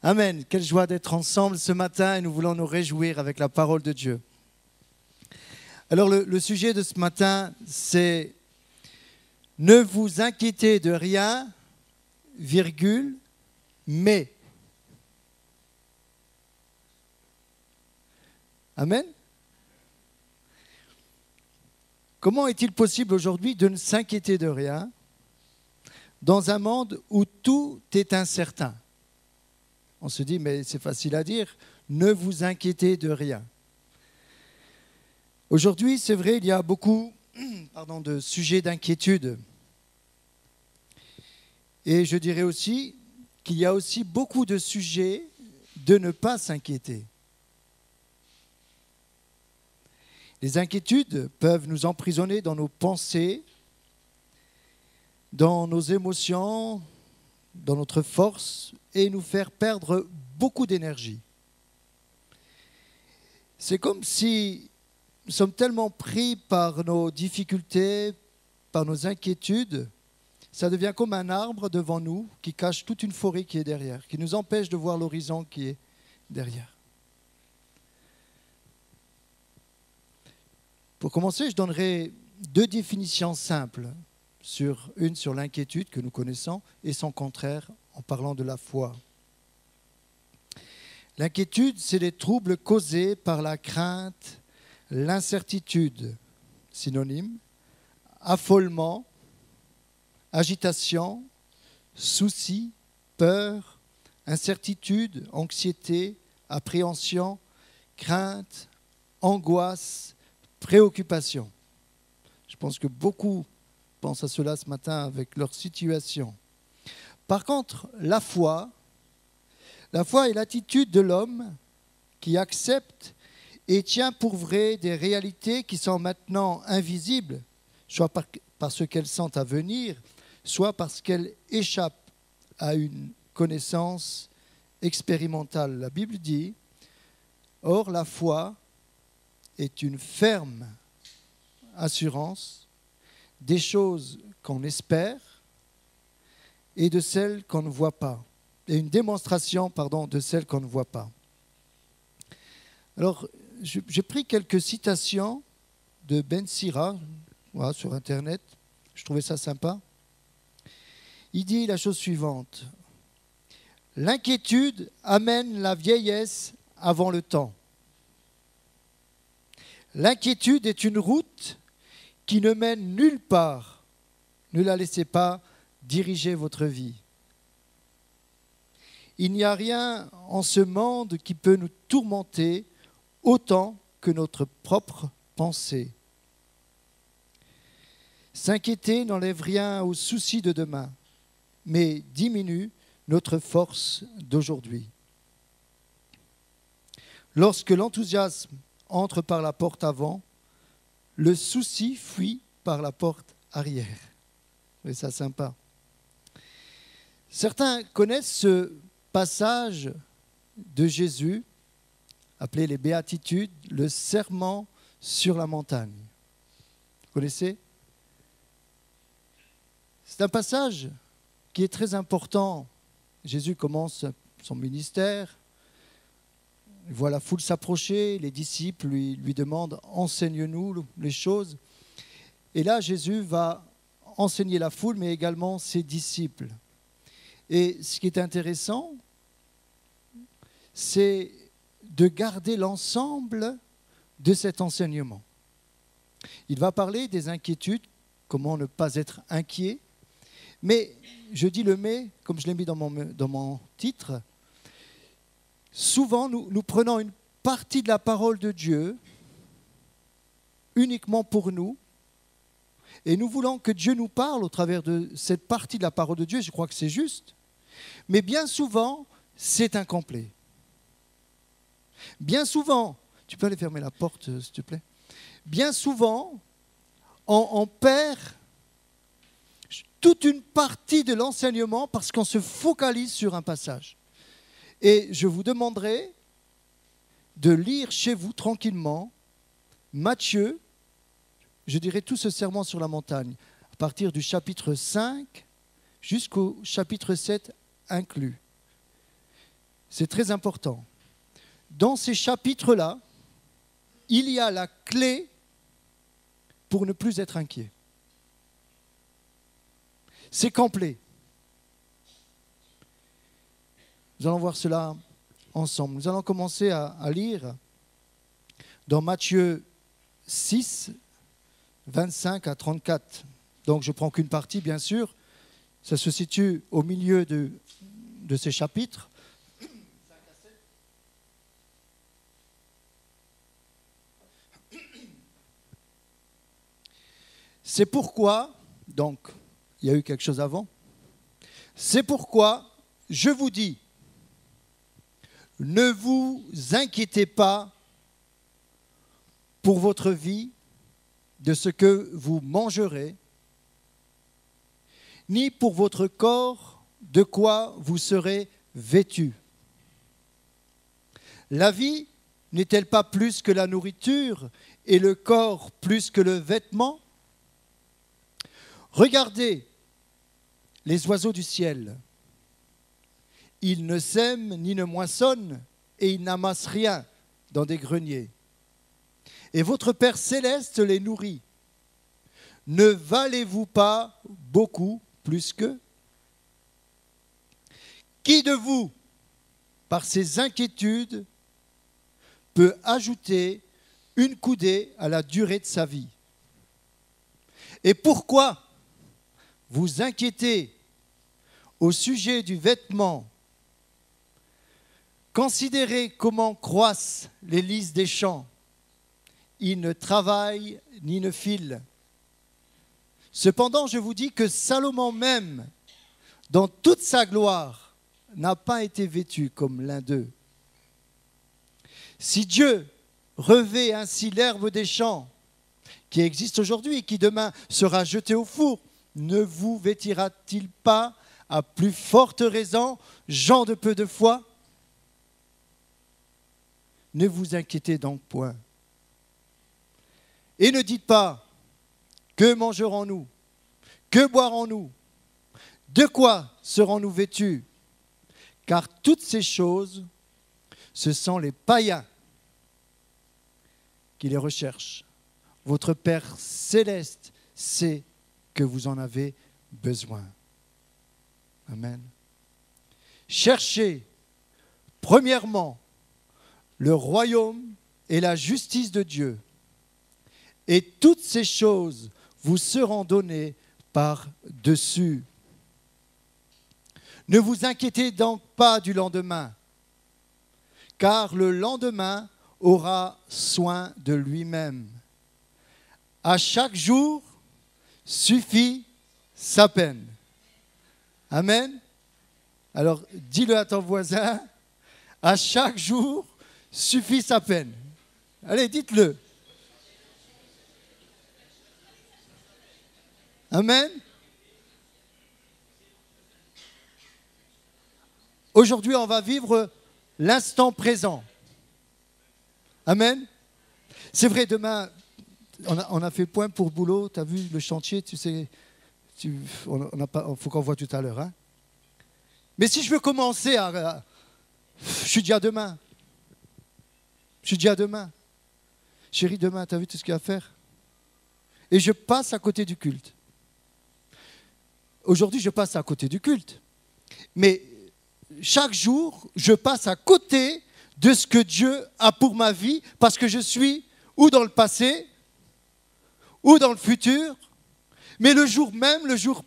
Amen. Quelle joie d'être ensemble ce matin et nous voulons nous réjouir avec la parole de Dieu. Alors le sujet de ce matin, c'est « Ne vous inquiétez de rien, virgule, mais ». Amen. Comment est-il possible aujourd'hui de ne s'inquiéter de rien dans un monde où tout est incertain? On se dit, mais c'est facile à dire, ne vous inquiétez de rien. Aujourd'hui, c'est vrai, il y a beaucoup de sujets d'inquiétude. Et je dirais aussi qu'il y a aussi beaucoup de sujets de ne pas s'inquiéter. Les inquiétudes peuvent nous emprisonner dans nos pensées, dans nos émotions, dans notre force et nous faire perdre beaucoup d'énergie. C'est comme si nous sommes tellement pris par nos difficultés, par nos inquiétudes, ça devient comme un arbre devant nous qui cache toute une forêt qui est derrière, qui nous empêche de voir l'horizon qui est derrière. Pour commencer, je donnerai deux définitions simples, une sur l'inquiétude que nous connaissons et son contraire en parlant de la foi. L'inquiétude, c'est les troubles causés par la crainte, l'incertitude, synonyme, affolement, agitation, souci, peur, incertitude, anxiété, appréhension, crainte, angoisse, préoccupation. Je pense que beaucoup pensent à cela ce matin avec leur situation. Par contre, la foi est l'attitude de l'homme qui accepte et tient pour vrai des réalités qui sont maintenant invisibles, soit parce qu'elles sont à venir, soit parce qu'elles échappent à une connaissance expérimentale. La Bible dit, « Or la foi est une ferme assurance des choses qu'on espère et de celles qu'on ne voit pas. » Et une démonstration, de celles qu'on ne voit pas. Alors, j'ai pris quelques citations de Ben Sira sur Internet. Je trouvais ça sympa. Il dit la chose suivante. « L'inquiétude amène la vieillesse avant le temps. L'inquiétude est une route qui ne mène nulle part. Ne la laissez pas diriger votre vie. Il n'y a rien en ce monde qui peut nous tourmenter autant que notre propre pensée. S'inquiéter n'enlève rien aux soucis de demain, mais diminue notre force d'aujourd'hui. Lorsque l'enthousiasme entre par la porte avant, le souci fuit par la porte arrière. C'est ça sympa. Certains connaissent ce passage de Jésus, appelé les Béatitudes, le serment sur la montagne. Vous connaissez? C'est un passage qui est très important. Jésus commence son ministère, il voit la foule s'approcher, les disciples lui demandent « Enseigne-nous les choses ». Et là, Jésus va enseigner la foule, mais également ses disciples. Et ce qui est intéressant, c'est de garder l'ensemble de cet enseignement. Il va parler des inquiétudes, comment ne pas être inquiet, mais je dis le « mais », comme je l'ai mis dans mon titre, souvent nous prenons une partie de la parole de Dieu uniquement pour nous, et nous voulons que Dieu nous parle au travers de cette partie de la parole de Dieu, je crois que c'est juste, mais bien souvent, c'est incomplet. Bien souvent, tu peux aller fermer la porte, s'il te plaît. Bien souvent, on perd toute une partie de l'enseignement parce qu'on se focalise sur un passage. Et je vous demanderai de lire chez vous tranquillement Matthieu, je dirais tout ce serment sur la montagne, à partir du chapitre 5 jusqu'au chapitre 7 inclus. C'est très important. Dans ces chapitres-là, il y a la clé pour ne plus être inquiet. C'est complet. Nous allons voir cela ensemble. Nous allons commencer à lire dans Matthieu 6, 25 à 34. Donc je ne prends qu'une partie, bien sûr. Ça se situe au milieu de ces chapitres. C'est pourquoi, donc, il y a eu quelque chose avant. C'est pourquoi je vous dis, ne vous inquiétez pas pour votre vie de ce que vous mangerez, ni pour votre corps de quoi vous serez vêtus. La vie n'est-elle pas plus que la nourriture et le corps plus que le vêtement ? Regardez les oiseaux du ciel. Ils ne sèment ni ne moissonnent et ils n'amassent rien dans des greniers. Et votre Père céleste les nourrit. Ne valez-vous pas beaucoup plus qu'eux ? Qui de vous, par ses inquiétudes, peut ajouter une coudée à la durée de sa vie ? Et pourquoi vous inquiétez au sujet du vêtement ? Considérez comment croissent les lys des champs. Ils ne travaillent ni ne filent. Cependant, je vous dis que Salomon même, dans toute sa gloire, n'a pas été vêtu comme l'un d'eux. Si Dieu revêt ainsi l'herbe des champs, qui existe aujourd'hui et qui demain sera jetée au four, ne vous vêtira-t-il pas à plus forte raison, gens de peu de foi ? Ne vous inquiétez donc point. Et ne dites pas, que mangerons-nous ? Que boirons-nous ? De quoi serons-nous vêtus ? Car toutes ces choses, ce sont les païens qui les recherchent. Votre Père céleste sait que vous en avez besoin. Amen. Cherchez, premièrement, le royaume et la justice de Dieu, et toutes ces choses vous seront données par-dessus. Ne vous inquiétez donc pas du lendemain, car le lendemain aura soin de lui-même. À chaque jour suffit sa peine. Amen. Alors, dis-le à ton voisin, à chaque jour suffit sa peine. Allez, dites-le. Amen. Aujourd'hui, on va vivre l'instant présent. Amen. C'est vrai, demain, on a fait le point pour boulot. Tu as vu le chantier, tu sais, faut qu'on voit tout à l'heure. Hein. Mais si je veux commencer je suis dit à demain. Je suis dit à demain. Chérie, demain, tu as vu tout ce qu'il y a à faire? Et je passe à côté du culte. Aujourd'hui, je passe à côté du culte. Mais chaque jour, je passe à côté de ce que Dieu a pour ma vie parce que je suis ou dans le passé ou dans le futur. Mais le jour même, le jour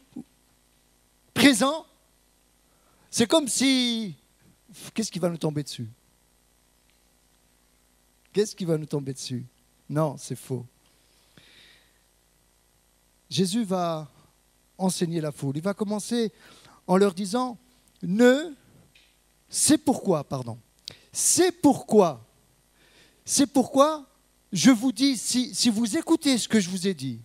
présent, c'est comme si... Qu'est-ce qui va nous tomber dessus? Qu'est-ce qui va nous tomber dessus? Non, c'est faux. Jésus va enseigner la foule. Il va commencer en leur disant c'est pourquoi je vous dis, si vous écoutez ce que je vous ai dit,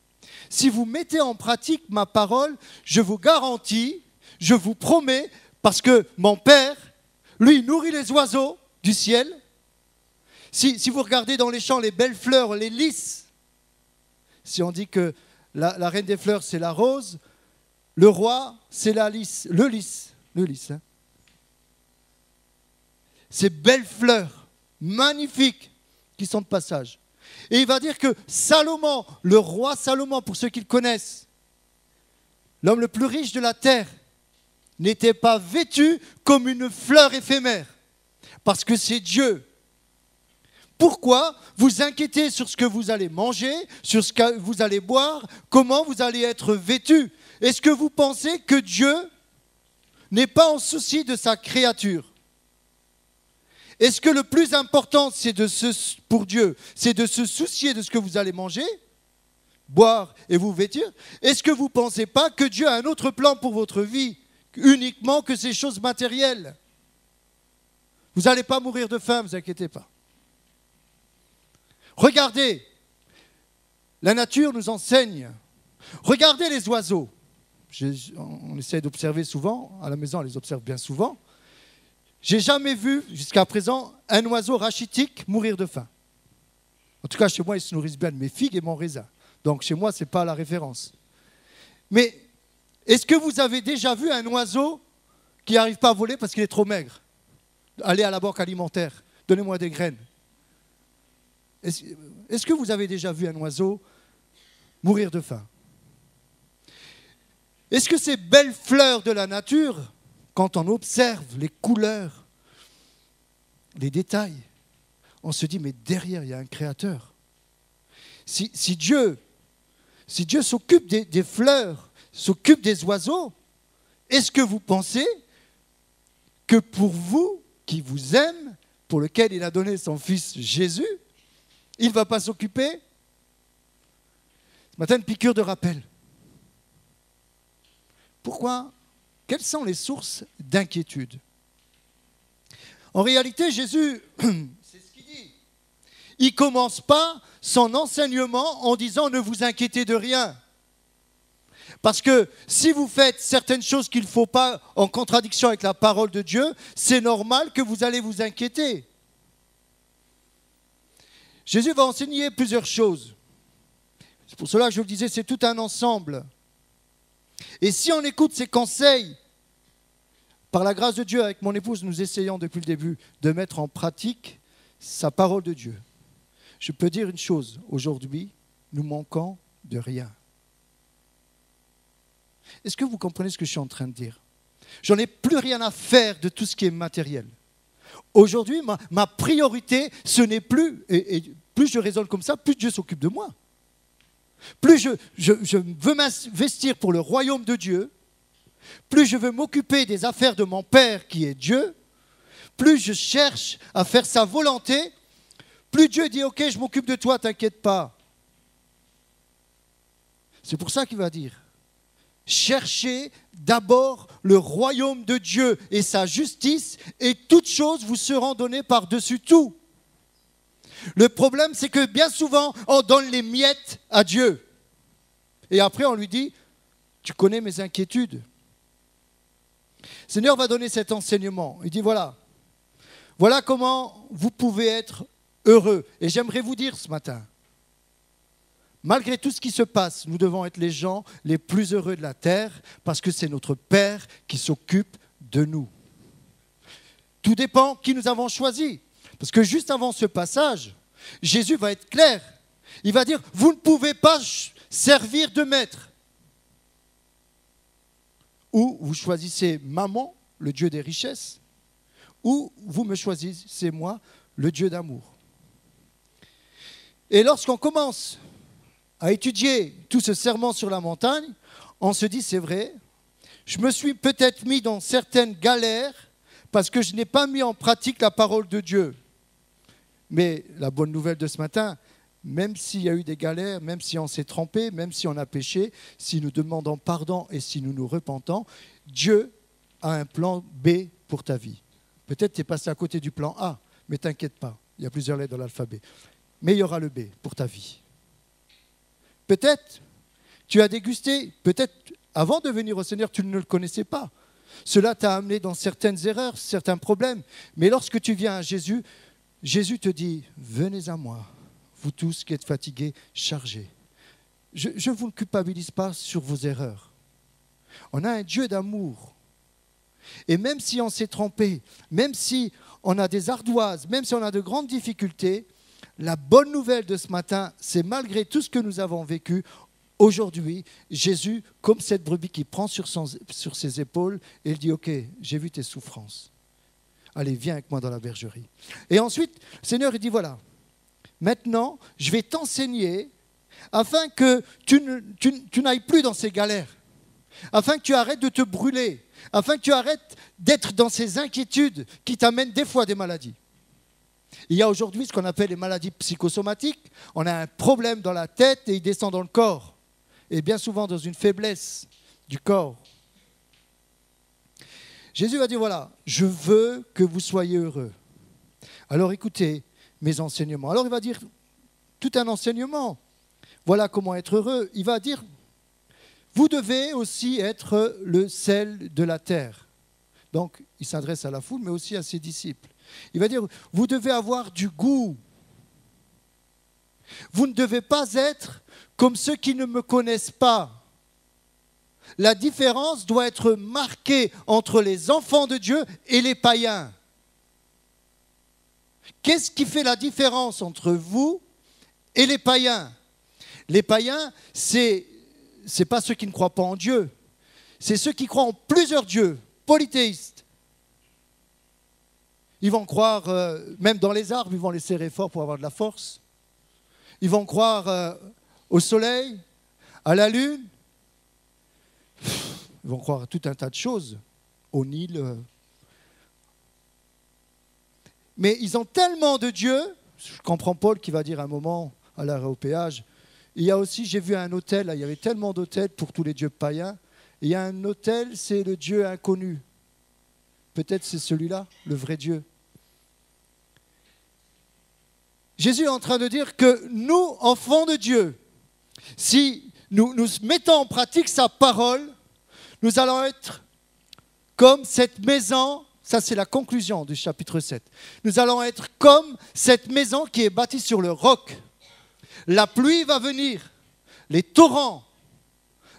si vous mettez en pratique ma parole, je vous garantis, je vous promets, parce que mon Père, lui, nourrit les oiseaux du ciel. Si vous regardez dans les champs les belles fleurs, les lys, si on dit que la reine des fleurs, c'est la rose, le roi, c'est le lys. Hein. ces belles fleurs magnifiques qui sont de passage. Et il va dire que Salomon, le roi Salomon, pour ceux qui le connaissent, l'homme le plus riche de la terre, n'était pas vêtu comme une fleur éphémère, parce que c'est Dieu. Pourquoi vous inquiétez sur ce que vous allez manger, sur ce que vous allez boire, comment vous allez être vêtu? Est-ce que vous pensez que Dieu n'est pas en souci de sa créature? Est-ce que le plus important, pour Dieu, c'est de se soucier de ce que vous allez manger, boire et vous vêtir? Est-ce que vous ne pensez pas que Dieu a un autre plan pour votre vie, uniquement que ces choses matérielles? Vous n'allez pas mourir de faim, ne vous inquiétez pas. Regardez, la nature nous enseigne. Regardez les oiseaux. On essaie d'observer souvent, à la maison on les observe bien souvent. J'ai jamais vu jusqu'à présent un oiseau rachitique mourir de faim. En tout cas, chez moi, ils se nourrissent bien de mes figues et mon raisin. Donc chez moi, ce n'est pas la référence. Mais est-ce que vous avez déjà vu un oiseau qui n'arrive pas à voler parce qu'il est trop maigre? Allez à la banque alimentaire, donnez-moi des graines. Est-ce que vous avez déjà vu un oiseau mourir de faim? Est-ce que ces belles fleurs de la nature, quand on observe les couleurs, les détails, on se dit, mais derrière, il y a un créateur. Si Dieu s'occupe des fleurs, s'occupe des oiseaux, est-ce que vous pensez que pour vous, qui vous aime, pour lequel il a donné son fils Jésus, il ne va pas s'occuper? Ce matin, une piqûre de rappel. Pourquoi? Quelles sont les sources d'inquiétude? En réalité, Jésus, c'est ce qu'il dit. Il ne commence pas son enseignement en disant « ne vous inquiétez de rien ». Parce que si vous faites certaines choses qu'il ne faut pas en contradiction avec la parole de Dieu, c'est normal que vous allez vous inquiéter. Jésus va enseigner plusieurs choses. C'est pour cela que je le disais, c'est tout un ensemble. Et si on écoute ses conseils, par la grâce de Dieu, avec mon épouse, nous essayons depuis le début de mettre en pratique sa parole de Dieu. Je peux dire une chose, aujourd'hui, nous manquons de rien. Est-ce que vous comprenez ce que je suis en train de dire? J'en ai plus rien à faire de tout ce qui est matériel. Aujourd'hui, ma priorité, ce n'est plus, et plus je raisonne comme ça, plus Dieu s'occupe de moi. Plus je veux m'investir pour le royaume de Dieu, plus je veux m'occuper des affaires de mon Père qui est Dieu, plus je cherche à faire sa volonté, plus Dieu dit « Ok, je m'occupe de toi, t'inquiète pas ». C'est pour ça qu'il va dire « Cherchez d'abord le royaume de Dieu et sa justice, et toutes choses vous seront données par-dessus tout ». Le problème, c'est que bien souvent, on donne les miettes à Dieu. Et après, on lui dit « Tu connais mes inquiétudes ». Le Seigneur va donner cet enseignement. Il dit voilà comment vous pouvez être heureux. Et j'aimerais vous dire ce matin, malgré tout ce qui se passe, nous devons être les gens les plus heureux de la terre parce que c'est notre Père qui s'occupe de nous. Tout dépend qui nous avons choisi. Parce que juste avant ce passage, Jésus va être clair. Il va dire, vous ne pouvez pas servir de maître. Ou vous choisissez Mammon, le Dieu des richesses, ou vous me choisissez moi, le Dieu d'amour. Et lorsqu'on commence à étudier tout ce sermon sur la montagne, on se dit, c'est vrai, je me suis peut-être mis dans certaines galères parce que je n'ai pas mis en pratique la parole de Dieu. Mais la bonne nouvelle de ce matin, même s'il y a eu des galères, même si on s'est trompé, même si on a péché, si nous demandons pardon et si nous nous repentons, Dieu a un plan B pour ta vie. Peut-être tu es passé à côté du plan A, mais t'inquiète pas, il y a plusieurs lettres dans l'alphabet. Mais il y aura le B pour ta vie. Peut-être tu as dégusté, peut-être avant de venir au Seigneur, tu ne le connaissais pas. Cela t'a amené dans certaines erreurs, certains problèmes. Mais lorsque tu viens à Jésus, Jésus te dit, venez à moi, vous tous qui êtes fatigués, chargés. Je ne vous culpabilise pas sur vos erreurs. On a un Dieu d'amour. Et même si on s'est trompé, même si on a des ardoises, même si on a de grandes difficultés, la bonne nouvelle de ce matin, c'est malgré tout ce que nous avons vécu, aujourd'hui, Jésus, comme cette brebis qui prend sur ses épaules, et il dit, ok, j'ai vu tes souffrances. Allez, viens avec moi dans la bergerie. Et ensuite, le Seigneur, il dit, voilà, maintenant, je vais t'enseigner afin que tu n'ailles plus dans ces galères, afin que tu arrêtes de te brûler, afin que tu arrêtes d'être dans ces inquiétudes qui t'amènent des fois des maladies. Il y a aujourd'hui ce qu'on appelle les maladies psychosomatiques. On a un problème dans la tête et il descend dans le corps. Et bien souvent dans une faiblesse du corps. Jésus va dire, voilà, je veux que vous soyez heureux. Alors écoutez mes enseignements. Alors il va dire tout un enseignement. Voilà comment être heureux. Il va dire, vous devez aussi être le sel de la terre. Donc il s'adresse à la foule, mais aussi à ses disciples. Il va dire, vous devez avoir du goût. Vous ne devez pas être comme ceux qui ne me connaissent pas. La différence doit être marquée entre les enfants de Dieu et les païens. Qu'est-ce qui fait la différence entre vous et les païens? Les païens, c'est pas ceux qui ne croient pas en Dieu. C'est ceux qui croient en plusieurs dieux, polythéistes. Ils vont croire, même dans les arbres, ils vont les serrer fort pour avoir de la force. Ils vont croire au soleil, à la lune. Ils vont croire à tout un tas de choses, au Nil. Mais ils ont tellement de dieux. Je comprends Paul qui va dire à un moment, à l'arrêt au péage, il y a aussi, j'ai vu un autel, il y avait tellement d'autels pour tous les dieux païens. Il y a un autel, c'est le Dieu inconnu. Peut-être c'est celui-là, le vrai Dieu. Jésus est en train de dire que nous, enfants de Dieu, si nous mettons en pratique sa parole, nous allons être comme cette maison, ça c'est la conclusion du chapitre 7. Nous allons être comme cette maison qui est bâtie sur le roc. La pluie va venir, les torrents,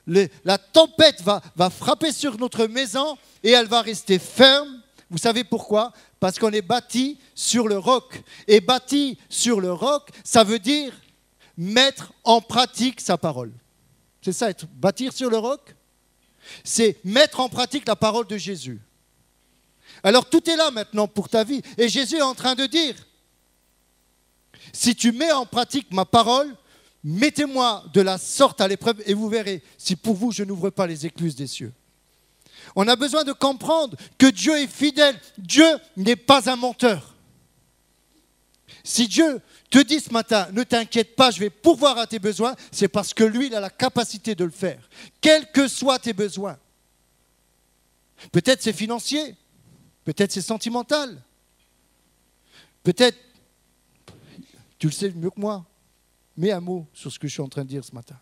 la tempête va frapper sur notre maison et elle va rester ferme. Vous savez pourquoi? Parce qu'on est bâti sur le roc. Et bâti sur le roc, ça veut dire mettre en pratique sa parole. C'est ça, être bâtir sur le roc, c'est mettre en pratique la parole de Jésus. Alors tout est là maintenant pour ta vie. Et Jésus est en train de dire, si tu mets en pratique ma parole, mettez-moi de la sorte à l'épreuve et vous verrez si pour vous je n'ouvre pas les écluses des cieux. On a besoin de comprendre que Dieu est fidèle. Dieu n'est pas un menteur. Si Dieu te dit ce matin, ne t'inquiète pas, je vais pourvoir à tes besoins, c'est parce que lui, il a la capacité de le faire. Quels que soient tes besoins. Peut-être c'est financier, peut-être c'est sentimental, peut-être, tu le sais mieux que moi, mets un mot sur ce que je suis en train de dire ce matin.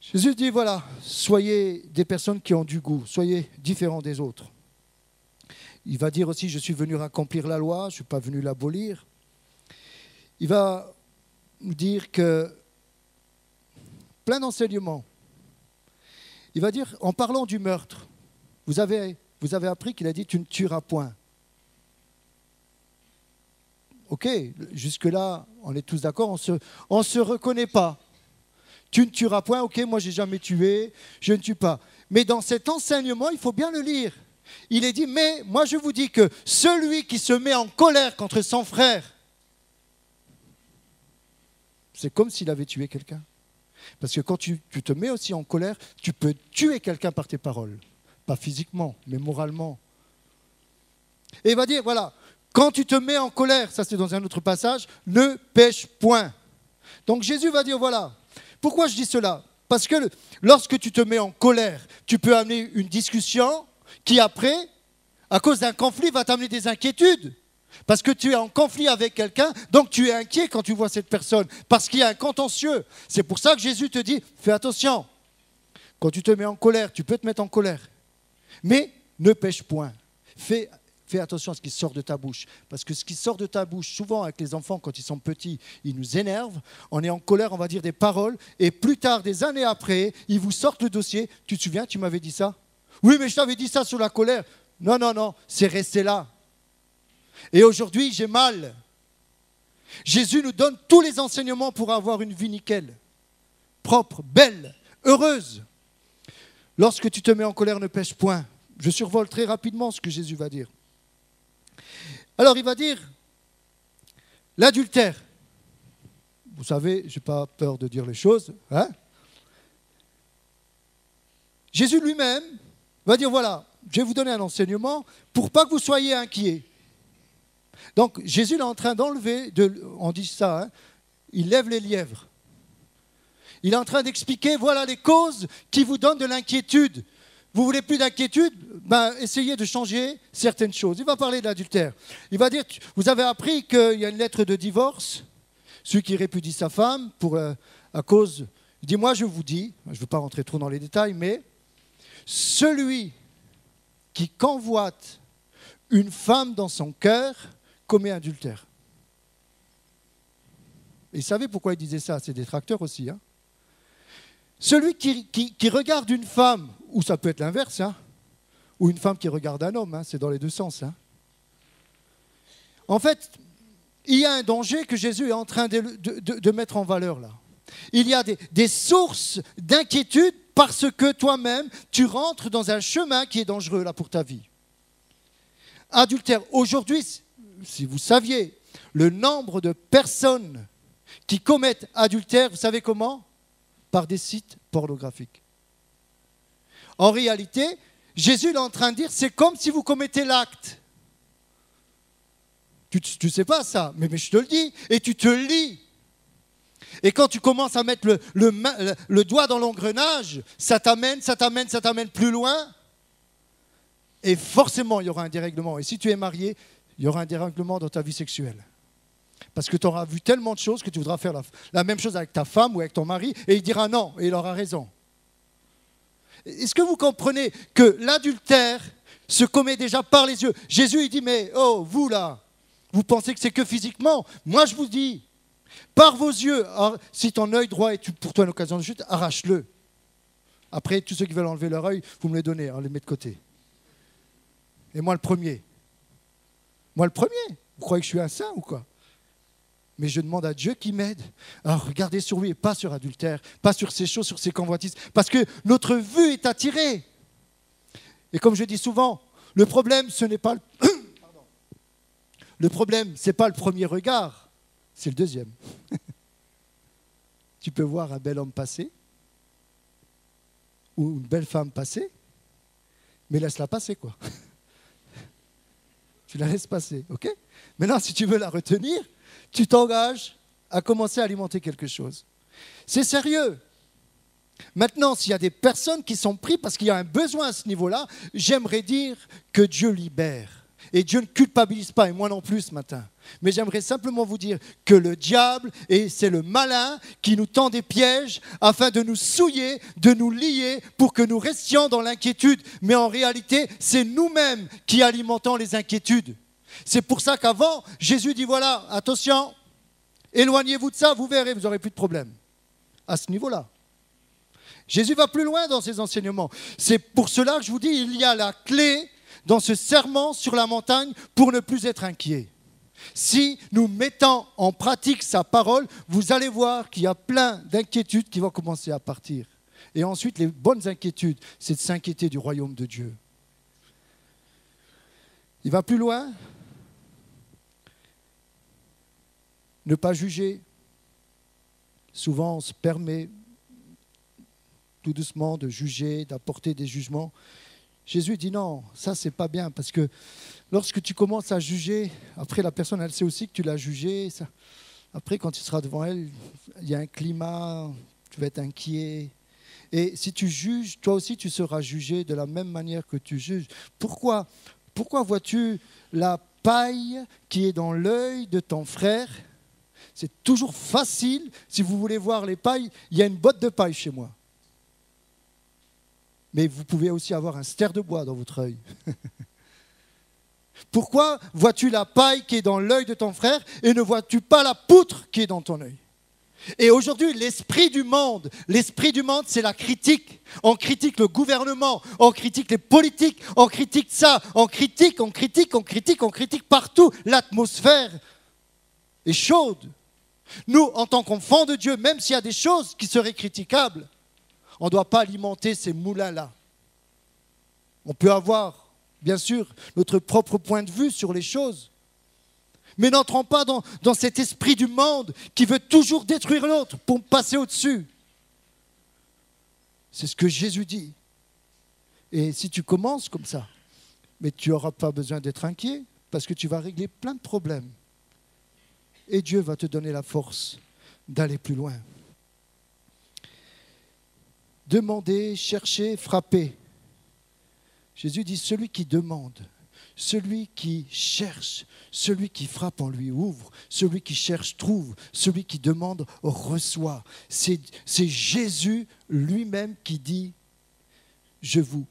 Jésus dit, voilà, soyez des personnes qui ont du goût, soyez différents des autres. Il va dire aussi, je suis venu accomplir la loi, je ne suis pas venu l'abolir. Il va nous dire que, plein d'enseignements, il va dire, en parlant du meurtre, vous avez appris qu'il a dit, tu ne tueras point. Ok, jusque-là, on est tous d'accord, on ne se reconnaît pas. Tu ne tueras point, ok, moi j'ai jamais tué, je ne tue pas. Mais dans cet enseignement, il faut bien le lire. Il est dit, mais moi je vous dis que celui qui se met en colère contre son frère, c'est comme s'il avait tué quelqu'un. Parce que quand tu te mets aussi en colère, tu peux tuer quelqu'un par tes paroles. Pas physiquement, mais moralement. Et il va dire, voilà, quand tu te mets en colère, ça c'est dans un autre passage, ne pêche point. Donc Jésus va dire, voilà, pourquoi je dis cela? Parce que lorsque tu te mets en colère, tu peux amener une discussion qui après, à cause d'un conflit, va t'amener des inquiétudes. Parce que tu es en conflit avec quelqu'un, donc tu es inquiet quand tu vois cette personne, parce qu'il y a un contentieux. C'est pour ça que Jésus te dit, fais attention. Quand tu te mets en colère, tu peux te mettre en colère. Mais ne pêche point. Fais attention à ce qui sort de ta bouche. Parce que ce qui sort de ta bouche, souvent avec les enfants, quand ils sont petits, ils nous énervent. On est en colère, on va dire des paroles. Et plus tard, des années après, ils vous sortent le dossier. Tu te souviens, tu m'avais dit ça? Oui, mais je t'avais dit ça sur la colère. Non, c'est resté là. Et aujourd'hui, j'ai mal. Jésus nous donne tous les enseignements pour avoir une vie nickel, propre, belle, heureuse. Lorsque tu te mets en colère, ne pêche point. Je survole très rapidement ce que Jésus va dire. Alors il va dire l'adultère. Vous savez, je n'ai pas peur de dire les choses. Hein? Jésus lui-même va dire, voilà, je vais vous donner un enseignement pour pas que vous soyez inquiets. Donc Jésus est en train d'enlever, on dit ça, hein, il lève les lièvres. Il est en train d'expliquer, voilà les causes qui vous donnent de l'inquiétude. Vous voulez plus d'inquiétude? Essayez de changer certaines choses. Il va parler de l'adultère. Il va dire, vous avez appris qu'il y a une lettre de divorce, celui qui répudie sa femme à cause... Il dit, moi je vous dis, je ne veux pas rentrer trop dans les détails, mais celui qui convoite une femme dans son cœur commet adultère. Et vous savez pourquoi il disait ça? C'est détracteur aussi, hein. Celui qui regarde une femme, ou ça peut être l'inverse, hein, ou une femme qui regarde un homme, hein, c'est dans les deux sens. Hein. En fait, il y a un danger que Jésus est en train de mettre en valeur là. Il y a des sources d'inquiétude parce que toi-même, tu rentres dans un chemin qui est dangereux là pour ta vie. Adultère. Aujourd'hui, si vous saviez le nombre de personnes qui commettent adultère, vous savez comment? Par des sites pornographiques. En réalité, Jésus est en train de dire, c'est comme si vous commettez l'acte. Tu ne sais pas ça, mais je te le dis, et tu te lis. Et quand tu commences à mettre le doigt dans l'engrenage, ça t'amène plus loin, et forcément il y aura un dérèglement. Et si tu es marié, il y aura un dérèglement dans ta vie sexuelle. Parce que tu auras vu tellement de choses que tu voudras faire la même chose avec ta femme ou avec ton mari, et il dira non, et il aura raison. Est-ce que vous comprenez que l'adultère se commet déjà par les yeux? Jésus, il dit, mais oh, vous là, vous pensez que c'est que physiquement? Moi, je vous dis, par vos yeux, si ton œil droit est pour toi une occasion de chute, arrache-le. Après, tous ceux qui veulent enlever leur œil, vous me les donnez, on les met de côté. Et moi, le premier. Moi, le premier. Vous croyez que je suis un saint ou quoi? Mais je demande à Dieu qui m'aide à regarder sur lui et pas sur adultère, pas sur ses choses, sur ses convoitises. Parce que notre vue est attirée. Et comme je dis souvent, le problème, ce n'est pas le problème, c'est pas le premier regard, c'est le deuxième. Tu peux voir un bel homme passer ou une belle femme passer, mais laisse-la passer, quoi. Tu la laisses passer, ok? Maintenant, si tu veux la retenir, tu t'engages à commencer à alimenter quelque chose. C'est sérieux. Maintenant, s'il y a des personnes qui sont prises parce qu'il y a un besoin à ce niveau-là, j'aimerais dire que Dieu libère. Et Dieu ne culpabilise pas, et moi non plus ce matin. Mais j'aimerais simplement vous dire que le diable, et c'est le malin qui nous tend des pièges afin de nous souiller, de nous lier pour que nous restions dans l'inquiétude. Mais en réalité, c'est nous-mêmes qui alimentons les inquiétudes. C'est pour ça qu'avant, Jésus dit, voilà, attention, éloignez-vous de ça, vous verrez, vous n'aurez plus de problème. À ce niveau-là. Jésus va plus loin dans ses enseignements. C'est pour cela que je vous dis, il y a la clé dans ce serment sur la montagne pour ne plus être inquiet. Si nous mettons en pratique sa parole, vous allez voir qu'il y a plein d'inquiétudes qui vont commencer à partir. Et ensuite, les bonnes inquiétudes, c'est de s'inquiéter du royaume de Dieu. Il va plus loin. Ne pas juger. Souvent, on se permet tout doucement de juger, d'apporter des jugements. Jésus dit non, ça c'est pas bien, parce que lorsque tu commences à juger, après la personne elle sait aussi que tu l'as jugée, ça. Après quand tu seras devant elle, il y a un climat, tu vas être inquiet. Et si tu juges, toi aussi tu seras jugé de la même manière que tu juges. Pourquoi vois-tu la paille qui est dans l'œil de ton frère? C'est toujours facile, si vous voulez voir les pailles, il y a une botte de paille chez moi. Mais vous pouvez aussi avoir un ster de bois dans votre œil. Pourquoi vois-tu la paille qui est dans l'œil de ton frère et ne vois-tu pas la poutre qui est dans ton œil? Et aujourd'hui, l'esprit du monde, c'est la critique. On critique le gouvernement, on critique les politiques, on critique ça, on critique partout. L'atmosphère est chaude. Nous, en tant qu'enfants de Dieu, même s'il y a des choses qui seraient critiquables, on ne doit pas alimenter ces moulins-là. On peut avoir, bien sûr, notre propre point de vue sur les choses. Mais n'entrons pas dans cet esprit du monde qui veut toujours détruire l'autre pour passer au-dessus. C'est ce que Jésus dit. Et si tu commences comme ça, mais tu n'auras pas besoin d'être inquiet parce que tu vas régler plein de problèmes. Et Dieu va te donner la force d'aller plus loin. Demandez, cherchez, frappez. Jésus dit, celui qui demande, celui qui cherche, celui qui frappe, on lui ouvre. Celui qui cherche, trouve. Celui qui demande, reçoit. C'est Jésus lui-même qui dit, je vous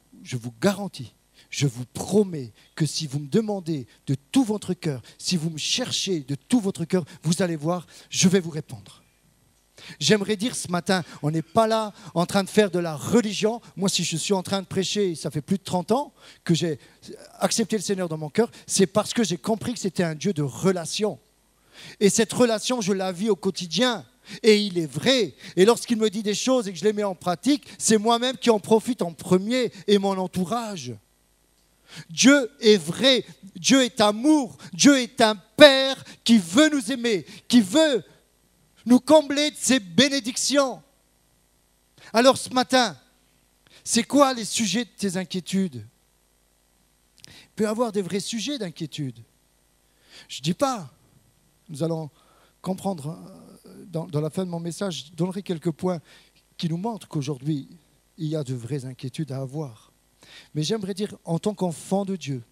garantis, je vous promets que si vous me demandez de tout votre cœur, si vous me cherchez de tout votre cœur, vous allez voir, je vais vous répondre. J'aimerais dire ce matin, on n'est pas là en train de faire de la religion. Moi, si je suis en train de prêcher, ça fait plus de 30 ans que j'ai accepté le Seigneur dans mon cœur, c'est parce que j'ai compris que c'était un Dieu de relation. Et cette relation, je la vis au quotidien. Et il est vrai. Et lorsqu'il me dit des choses et que je les mets en pratique, c'est moi-même qui en profite en premier et mon entourage. Dieu est vrai, Dieu est amour, Dieu est un Père qui veut nous aimer, qui veut nous combler de ses bénédictions. Alors ce matin, c'est quoi les sujets de tes inquiétudes? Il peut y avoir des vrais sujets d'inquiétude. Je ne dis pas, nous allons comprendre dans la fin de mon message, je donnerai quelques points qui nous montrent qu'aujourd'hui, il y a de vraies inquiétudes à avoir. Mais j'aimerais dire, en tant qu'enfants de Dieu,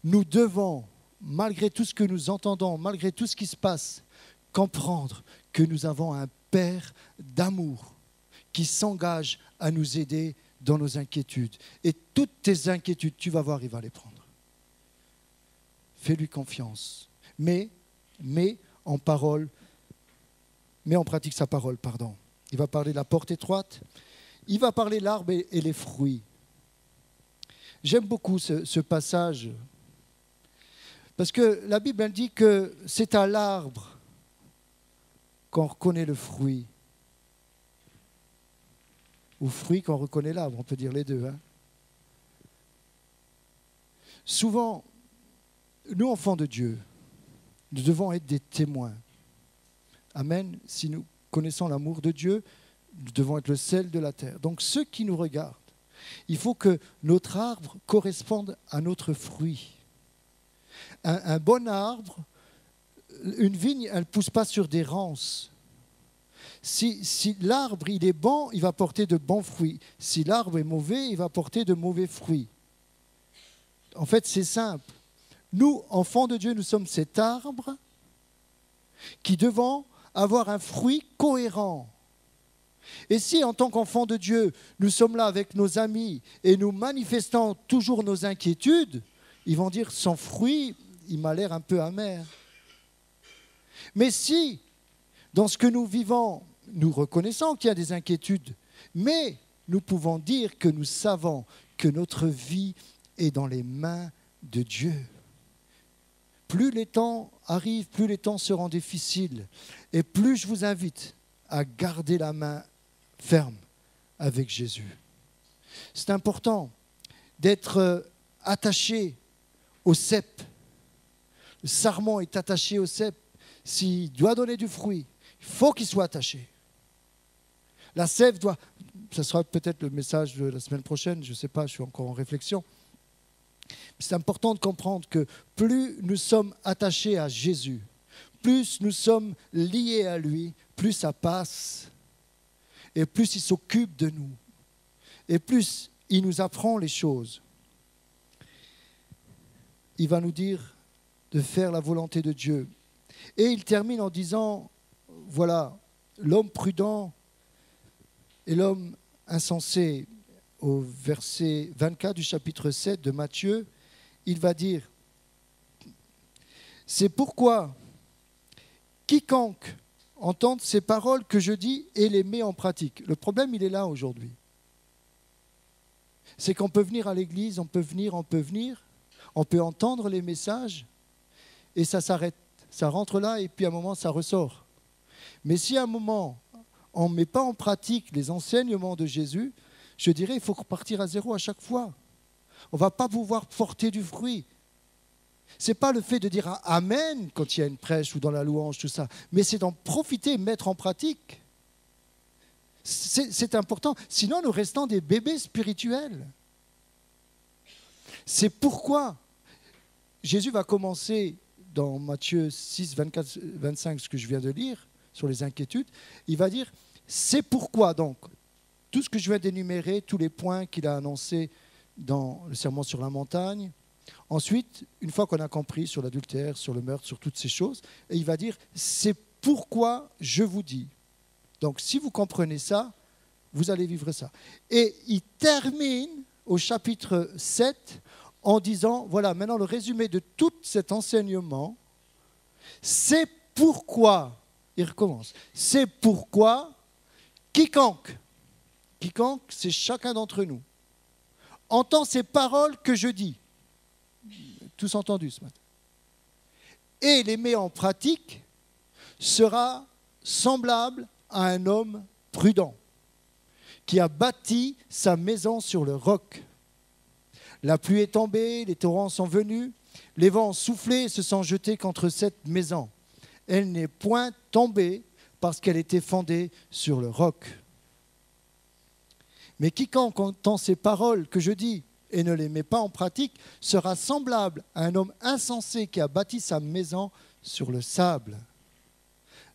nous devons, malgré tout ce que nous entendons, malgré tout ce qui se passe, comprendre que nous avons un Père d'amour qui s'engage à nous aider dans nos inquiétudes. Et toutes tes inquiétudes, tu vas voir, il va les prendre. Fais-lui confiance. Mais en pratique sa parole, pardon. Il va parler de la porte étroite. Il va parler de l'arbre et les fruits. J'aime beaucoup ce passage parce que la Bible elle dit que c'est à l'arbre qu'on reconnaît le fruit. Au fruit qu'on reconnaît l'arbre, on peut dire les deux. Hein. Souvent, nous, enfants de Dieu, nous devons être des témoins. Amen. Si nous connaissons l'amour de Dieu, nous devons être le sel de la terre. Donc, ceux qui nous regardent, il faut que notre arbre corresponde à notre fruit. Un bon arbre, une vigne, elle ne pousse pas sur des ronces. Si l'arbre il est bon, il va porter de bons fruits. Si l'arbre est mauvais, il va porter de mauvais fruits. En fait, c'est simple. Nous, enfants de Dieu, nous sommes cet arbre qui devons avoir un fruit cohérent. Et si, en tant qu'enfants de Dieu, nous sommes là avec nos amis et nous manifestons toujours nos inquiétudes, ils vont dire, son fruit, il m'a l'air un peu amer. Mais si, dans ce que nous vivons, nous reconnaissons qu'il y a des inquiétudes, mais nous pouvons dire que nous savons que notre vie est dans les mains de Dieu. Plus les temps arrivent, plus les temps seront difficiles, et plus je vous invite à garder la main ferme avec Jésus. C'est important d'être attaché au cep. Le sarment est attaché au cep. S'il doit donner du fruit, il faut qu'il soit attaché. La sève doit... Ce sera peut-être le message de la semaine prochaine, je ne sais pas, je suis encore en réflexion. C'est important de comprendre que plus nous sommes attachés à Jésus, plus nous sommes liés à lui, plus ça passe. Et plus il s'occupe de nous. Et plus il nous apprend les choses. Il va nous dire de faire la volonté de Dieu. Et il termine en disant, voilà, l'homme prudent et l'homme insensé, au verset 24 du chapitre 7 de Matthieu, il va dire, c'est pourquoi quiconque entendre ces paroles que je dis et les met en pratique. Le problème, il est là aujourd'hui. C'est qu'on peut venir à l'église, on peut entendre les messages et ça s'arrête. Ça rentre là et puis à un moment, ça ressort. Mais si à un moment, on ne met pas en pratique les enseignements de Jésus, je dirais, il faut repartir à zéro à chaque fois. On ne va pas pouvoir porter du fruit. Ce n'est pas le fait de dire Amen quand il y a une prêche ou dans la louange, tout ça, mais c'est d'en profiter, mettre en pratique. C'est important. Sinon, nous restons des bébés spirituels. C'est pourquoi Jésus va commencer dans Matthieu 6, 24, 25, ce que je viens de lire, sur les inquiétudes. Il va dire, c'est pourquoi donc, tout ce que je viens d'énumérer, tous les points qu'il a annoncés dans le sermon sur la montagne. Ensuite, une fois qu'on a compris sur l'adultère, sur le meurtre, sur toutes ces choses, et il va dire, c'est pourquoi je vous dis. Donc, si vous comprenez ça, vous allez vivre ça. Et il termine au chapitre 7 en disant, voilà, maintenant le résumé de tout cet enseignement, c'est pourquoi, il recommence, c'est pourquoi quiconque, c'est chacun d'entre nous, entend ces paroles que je dis, tous entendus ce matin, et les met en pratique, sera semblable à un homme prudent qui a bâti sa maison sur le roc. La pluie est tombée, les torrents sont venus, les vents ont soufflé et se sont jetés contre cette maison. Elle n'est point tombée parce qu'elle était fondée sur le roc. Mais quiconque entend ces paroles que je dis et ne les met pas en pratique sera semblable à un homme insensé qui a bâti sa maison sur le sable.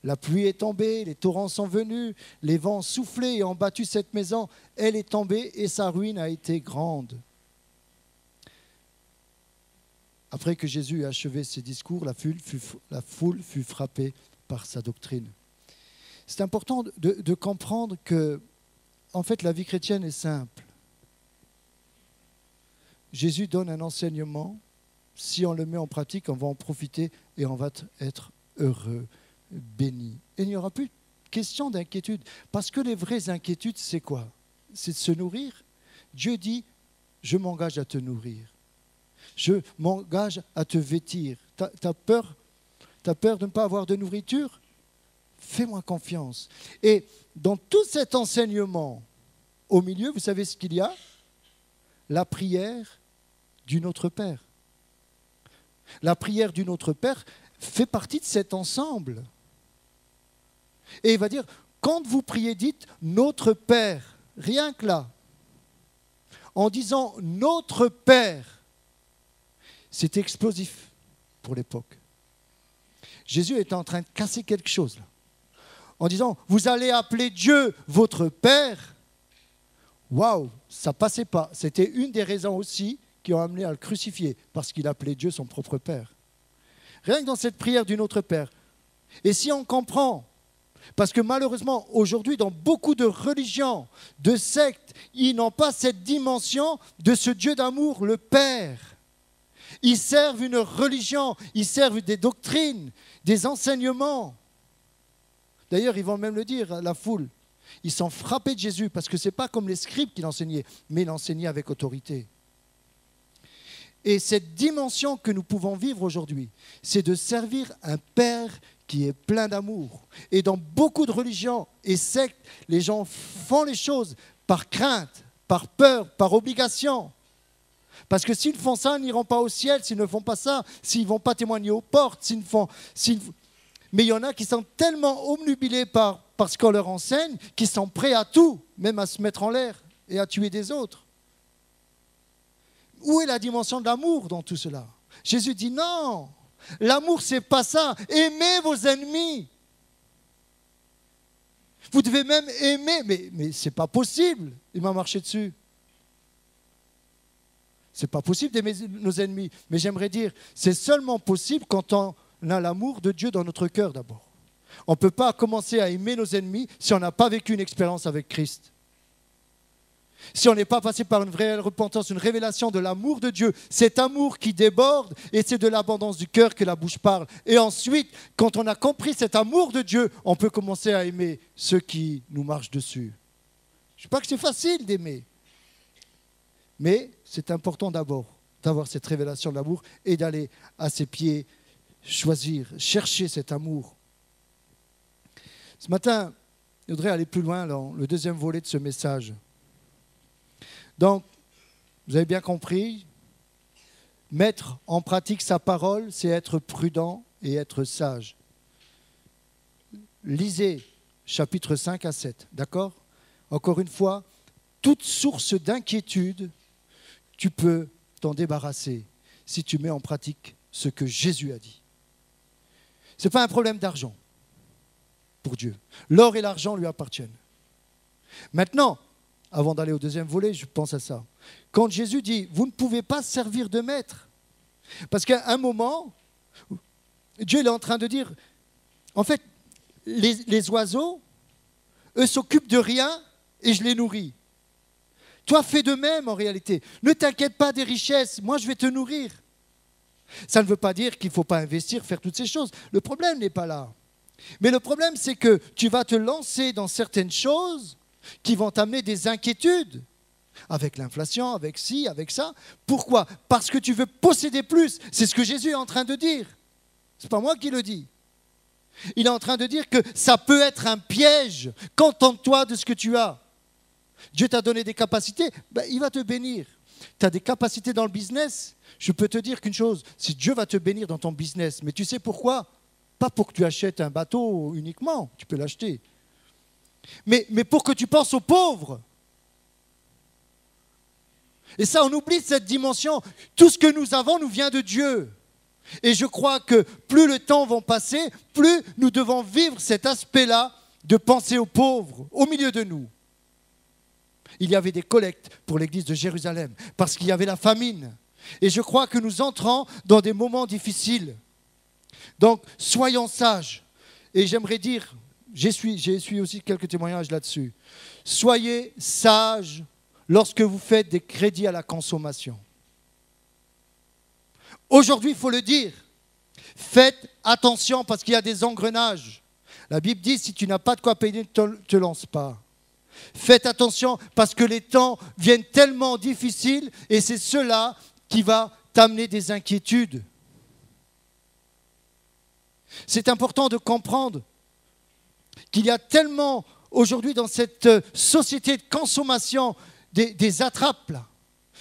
La pluie est tombée, les torrents sont venus, les vents ont soufflé et ont battu cette maison. Elle est tombée et sa ruine a été grande. Après que Jésus ait achevé ses discours, la foule fut frappée par sa doctrine. C'est important de comprendre que, en fait, la vie chrétienne est simple. Jésus donne un enseignement. Si on le met en pratique, on va en profiter et on va être heureux, béni. Et il n'y aura plus de question d'inquiétude. Parce que les vraies inquiétudes, c'est quoi? C'est de se nourrir. Dieu dit, je m'engage à te nourrir. Je m'engage à te vêtir. T'as peur de ne pas avoir de nourriture? Fais-moi confiance. Et dans tout cet enseignement, au milieu, vous savez ce qu'il y a? La prière du Notre Père. La prière du Notre Père fait partie de cet ensemble. Et il va dire, quand vous priez, dites « Notre Père », rien que là. En disant « Notre Père », c'est explosif pour l'époque. Jésus était en train de casser quelque chose là. En disant, vous allez appeler Dieu votre Père. Waouh, ça passait pas. C'était une des raisons aussi qui ont amené à le crucifier, parce qu'il appelait Dieu son propre Père. Rien que dans cette prière du Notre Père. Et si on comprend, parce que malheureusement, aujourd'hui, dans beaucoup de religions, de sectes, ils n'ont pas cette dimension de ce Dieu d'amour, le Père. Ils servent une religion, ils servent des doctrines, des enseignements. D'ailleurs, ils vont même le dire, la foule. Ils sont frappés de Jésus parce que ce n'est pas comme les scribes qui l'enseignaient, mais il enseignait avec autorité. Et cette dimension que nous pouvons vivre aujourd'hui, c'est de servir un Père qui est plein d'amour. Et dans beaucoup de religions et sectes, les gens font les choses par crainte, par peur, par obligation. Parce que s'ils font ça, ils n'iront pas au ciel. S'ils ne font pas ça, s'ils ne vont pas témoigner aux portes, mais il y en a qui sont tellement obnubilés par ce qu'on leur enseigne, qu'ils sont prêts à tout, même à se mettre en l'air et à tuer des autres. Où est la dimension de l'amour dans tout cela? Jésus dit non, l'amour c'est pas ça. Aimez vos ennemis. Vous devez même aimer, mais c'est pas possible. Il m'a marché dessus. C'est pas possible d'aimer nos ennemis. Mais j'aimerais dire, c'est seulement possible quand on a l'amour de Dieu dans notre cœur d'abord. On ne peut pas commencer à aimer nos ennemis si on n'a pas vécu une expérience avec Christ. si on n'est pas passé par une vraie repentance, une révélation de l'amour de Dieu, cet amour qui déborde, et c'est de l'abondance du cœur que la bouche parle. Et ensuite, quand on a compris cet amour de Dieu, on peut commencer à aimer ceux qui nous marchent dessus. Je ne dis pas que c'est facile d'aimer, mais c'est important d'abord d'avoir cette révélation de l'amour et d'aller à ses pieds, choisir, chercher cet amour. Ce matin, je voudrais aller plus loin dans le deuxième volet de ce message. Donc, vous avez bien compris, mettre en pratique sa parole, c'est être prudent et être sage. Lisez chapitres 5 à 7, d'accord? Encore une fois, toute source d'inquiétude, tu peux t'en débarrasser si tu mets en pratique ce que Jésus a dit. Ce n'est pas un problème d'argent pour Dieu. L'or et l'argent lui appartiennent. Maintenant, avant d'aller au deuxième volet, je pense à ça. Quand Jésus dit, vous ne pouvez pas servir de maître. Parce qu'à un moment, Dieu est en train de dire, en fait, les oiseaux, eux s'occupent de rien et je les nourris. Toi, fais de même en réalité. Ne t'inquiète pas des richesses, moi je vais te nourrir. Ça ne veut pas dire qu'il ne faut pas investir, faire toutes ces choses. Le problème n'est pas là. Mais le problème, c'est que tu vas te lancer dans certaines choses qui vont t'amener des inquiétudes, avec l'inflation, avec ci, avec ça. Pourquoi? Parce que tu veux posséder plus. C'est ce que Jésus est en train de dire. Ce n'est pas moi qui le dis. Il est en train de dire que ça peut être un piège. Contente-toi de ce que tu as. Dieu t'a donné des capacités, ben, il va te bénir. Tu as des capacités dans le business, je peux te dire qu'une chose, si Dieu va te bénir dans ton business, mais tu sais pourquoi? Pas pour que tu achètes un bateau uniquement, tu peux l'acheter. Mais pour que tu penses aux pauvres. Et ça, on oublie cette dimension. Tout ce que nous avons nous vient de Dieu. Et je crois que plus le temps va passer, plus nous devons vivre cet aspect-là de penser aux pauvres au milieu de nous. Il y avait des collectes pour l'église de Jérusalem parce qu'il y avait la famine. Et je crois que nous entrons dans des moments difficiles. Donc, soyons sages. Et j'aimerais dire, j'ai essuyé aussi quelques témoignages là-dessus. Soyez sages lorsque vous faites des crédits à la consommation. Aujourd'hui, il faut le dire. Faites attention parce qu'il y a des engrenages. La Bible dit, si tu n'as pas de quoi payer, ne te lance pas. Faites attention parce que les temps viennent tellement difficiles et c'est cela qui va t'amener des inquiétudes. C'est important de comprendre qu'il y a tellement aujourd'hui dans cette société de consommation des attrapes là.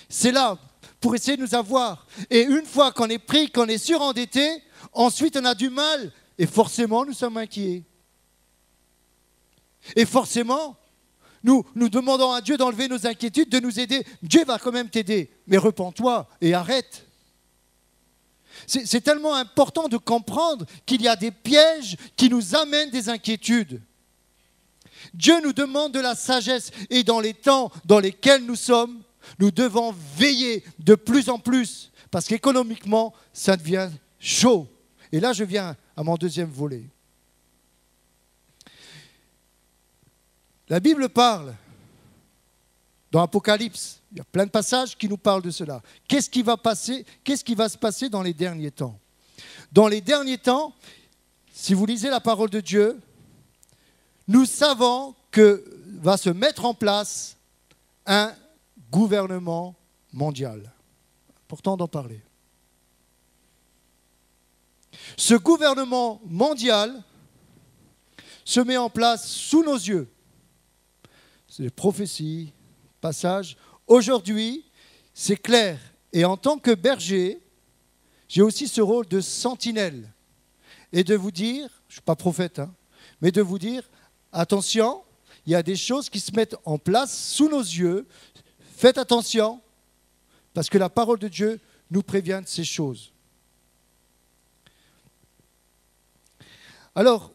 C'est là pour essayer de nous avoir. Et une fois qu'on est pris, qu'on est surendetté, ensuite on a du mal et forcément nous sommes inquiets. Et forcément, nous demandons à Dieu d'enlever nos inquiétudes, de nous aider. Dieu va quand même t'aider, mais repens-toi et arrête. C'est tellement important de comprendre qu'il y a des pièges qui nous amènent des inquiétudes. Dieu nous demande de la sagesse et dans les temps dans lesquels nous sommes, nous devons veiller de plus en plus parce qu'économiquement, ça devient chaud. Et là, je viens à mon deuxième volet. La Bible parle, dans Apocalypse, il y a plein de passages qui nous parlent de cela. Qu'est-ce qui va se passer dans les derniers temps? Dans les derniers temps, si vous lisez la parole de Dieu, nous savons que va se mettre en place un gouvernement mondial. Important d'en parler. Ce gouvernement mondial se met en place sous nos yeux. C'est des prophéties, passages. Aujourd'hui, c'est clair. Et en tant que berger, j'ai aussi ce rôle de sentinelle. Et de vous dire, je ne suis pas prophète, mais de vous dire, attention, il y a des choses qui se mettent en place sous nos yeux. Faites attention, parce que la parole de Dieu nous prévient de ces choses. Alors,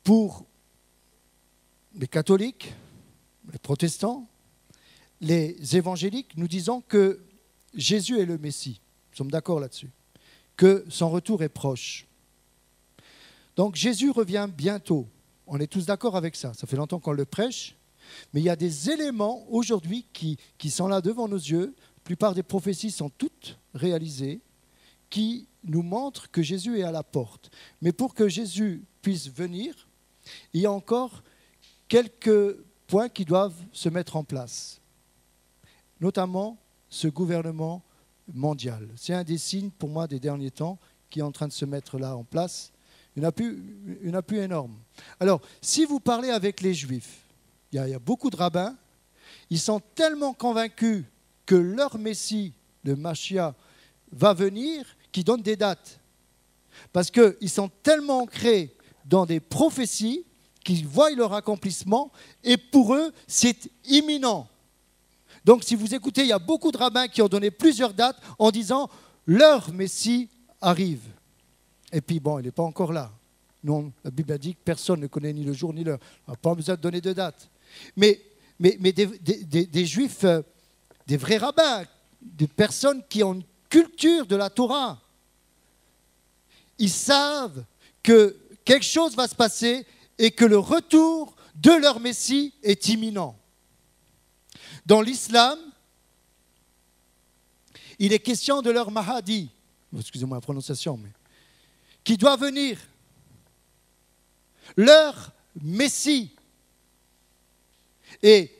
pour les catholiques, les protestants, les évangéliques, nous disons que Jésus est le Messie. Nous sommes d'accord là-dessus. Que son retour est proche. Donc Jésus revient bientôt. On est tous d'accord avec ça. Ça fait longtemps qu'on le prêche. Mais il y a des éléments aujourd'hui qui sont là devant nos yeux. La plupart des prophéties sont toutes réalisées, qui nous montrent que Jésus est à la porte. Mais pour que Jésus puisse venir, il y a encore quelques points qui doivent se mettre en place. Notamment ce gouvernement mondial. C'est un des signes pour moi des derniers temps qui est en train de se mettre là en place. Une appui énorme. Alors, si vous parlez avec les Juifs, il y a beaucoup de rabbins, ils sont tellement convaincus que leur Messie, le Mashiach, va venir, qu'ils donnent des dates. Parce qu'ils sont tellement ancrés dans des prophéties qu'ils voient leur accomplissement, et pour eux, c'est imminent. Donc, si vous écoutez, il y a beaucoup de rabbins qui ont donné plusieurs dates en disant « leur Messie arrive ». Et puis, bon, il n'est pas encore là. Non, la Bible a dit que personne ne connaît ni le jour ni l'heure. On n'a pas besoin de donner de date. Mais des Juifs, des vrais rabbins, des personnes qui ont une culture de la Torah, ils savent que quelque chose va se passer et que le retour de leur Messie est imminent. Dans l'islam, il est question de leur Mahdi, excusez-moi la prononciation, mais qui doit venir, leur Messie. Et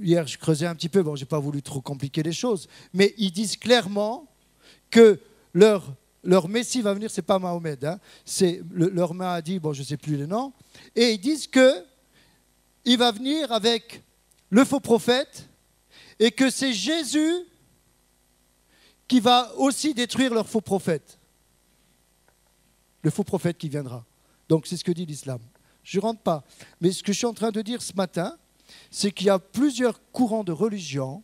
hier, je creusais un petit peu, bon, je n'ai pas voulu trop compliquer les choses, mais ils disent clairement que leur Messie va venir, ce n'est pas Mahomet, hein, c'est leur Mahdi, bon, je ne sais plus les noms, et ils disent qu'il va venir avec le faux prophète et que c'est Jésus qui va aussi détruire leur faux prophète. Le faux prophète qui viendra. Donc c'est ce que dit l'islam. Je ne rentre pas. Mais ce que je suis en train de dire ce matin, c'est qu'il y a plusieurs courants de religion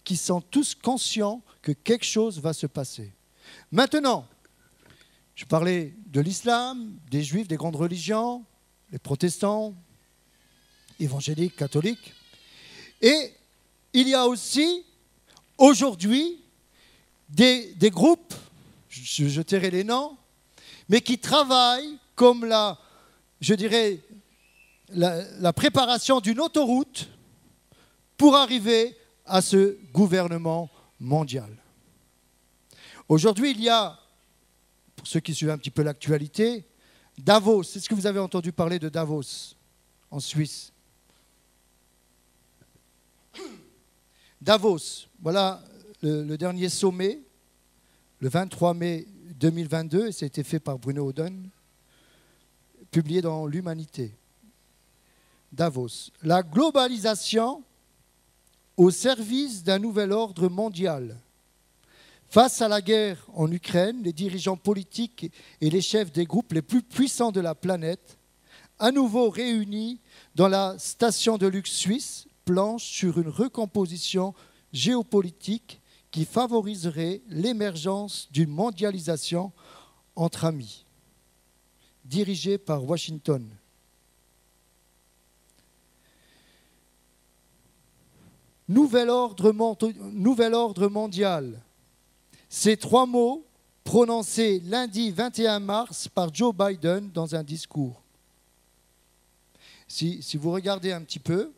qui sont tous conscients que quelque chose va se passer. Maintenant, je parlais de l'islam, des juifs, des grandes religions, les protestants, évangéliques, catholiques. Et il y a aussi, aujourd'hui, des groupes, je tairai les noms, mais qui travaillent comme la préparation d'une autoroute pour arriver à ce gouvernement mondial. Aujourd'hui, il y a, pour ceux qui suivent un petit peu l'actualité, Davos. Est-ce que vous avez entendu parler de Davos, en Suisse? Davos, voilà le dernier sommet, le 23 mai 2022, et ça a été fait par Bruno Oden, publié dans l'Humanité. Davos, la globalisation au service d'un nouvel ordre mondial. Face à la guerre en Ukraine, les dirigeants politiques et les chefs des groupes les plus puissants de la planète, à nouveau réunis dans la station de luxe suisse, planchent sur une recomposition géopolitique qui favoriserait l'émergence d'une mondialisation entre amis, dirigée par Washington. Nouvel ordre mondial. Ces trois mots prononcés lundi 21 mars par Joe Biden dans un discours. Si vous regardez un petit peu,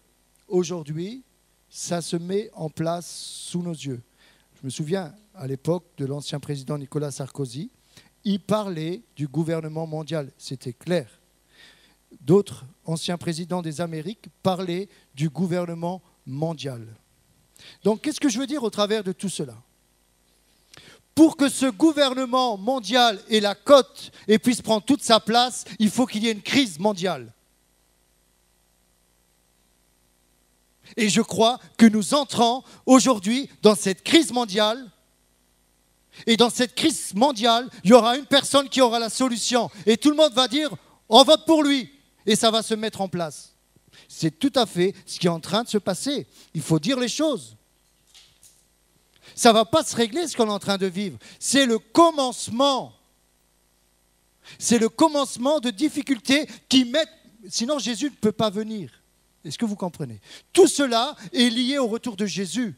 aujourd'hui, ça se met en place sous nos yeux. Je me souviens, à l'époque de l'ancien président Nicolas Sarkozy, il parlait du gouvernement mondial, c'était clair. D'autres anciens présidents des Amériques parlaient du gouvernement mondial. Donc, qu'est-ce que je veux dire au travers de tout cela? Pour que ce gouvernement mondial ait la cote et puisse prendre toute sa place, il faut qu'il y ait une crise mondiale. Et je crois que nous entrons aujourd'hui dans cette crise mondiale. Et dans cette crise mondiale, il y aura une personne qui aura la solution. Et tout le monde va dire, on vote pour lui. Et ça va se mettre en place. C'est tout à fait ce qui est en train de se passer. Il faut dire les choses. Ça ne va pas se régler ce qu'on est en train de vivre. C'est le commencement. C'est le commencement de difficultés qui mettent... Sinon, Jésus ne peut pas venir. Est-ce que vous comprenez? Tout cela est lié au retour de Jésus.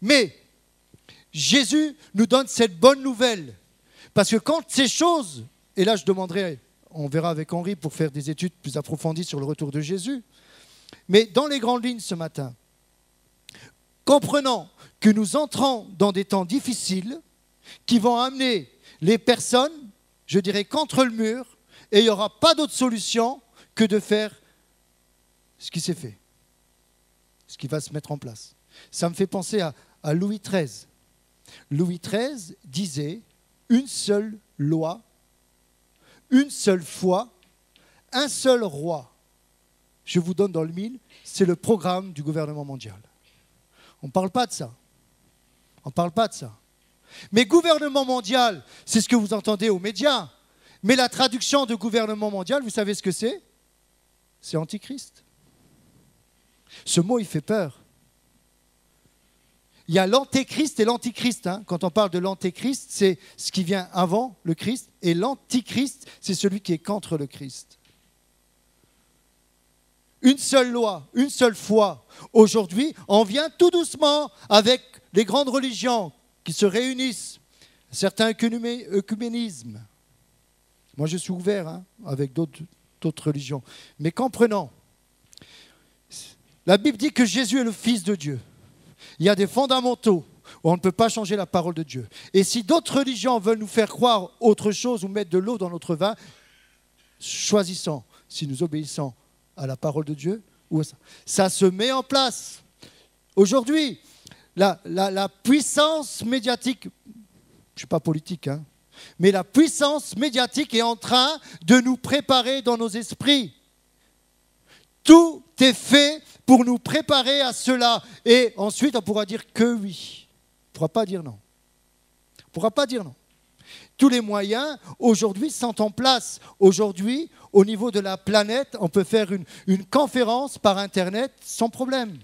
Mais Jésus nous donne cette bonne nouvelle. Parce que quand ces choses, et là je demanderai on verra avec Henri pour faire des études plus approfondies sur le retour de Jésus. Mais dans les grandes lignes ce matin, comprenant que nous entrons dans des temps difficiles qui vont amener les personnes, je dirais, contre le mur, et il n'y aura pas d'autre solution que de faire ce qui s'est fait, ce qui va se mettre en place. Ça me fait penser à Louis XIII. Louis XIII disait une seule loi, une seule foi, un seul roi. Je vous donne dans le mille, c'est le programme du gouvernement mondial. On ne parle pas de ça. On ne parle pas de ça. Mais gouvernement mondial, c'est ce que vous entendez aux médias. Mais la traduction de gouvernement mondial, vous savez ce que c'est? C'est antichrist. Ce mot, il fait peur. Il y a l'antéchrist et l'antichrist. Quand on parle de l'antéchrist, c'est ce qui vient avant le Christ. Et l'antichrist, c'est celui qui est contre le Christ. Une seule loi, une seule foi. Aujourd'hui, on vient tout doucement avec les grandes religions qui se réunissent. Un certain œcuménisme. Moi, je suis ouvert avec d'autres religions. Mais comprenons, la Bible dit que Jésus est le Fils de Dieu. Il y a des fondamentaux où on ne peut pas changer la parole de Dieu. Et si d'autres religions veulent nous faire croire autre chose ou mettre de l'eau dans notre vin, choisissons si nous obéissons à la parole de Dieu ou à ça. Ça se met en place. Aujourd'hui, la puissance médiatique, je ne suis pas politique, mais la puissance médiatique est en train de nous préparer dans nos esprits. Tout est fait pour nous préparer à cela. Et ensuite, on pourra dire que oui. On ne pourra pas dire non. On ne pourra pas dire non. Tous les moyens, aujourd'hui, sont en place. Aujourd'hui, au niveau de la planète, on peut faire une conférence par Internet sans problème.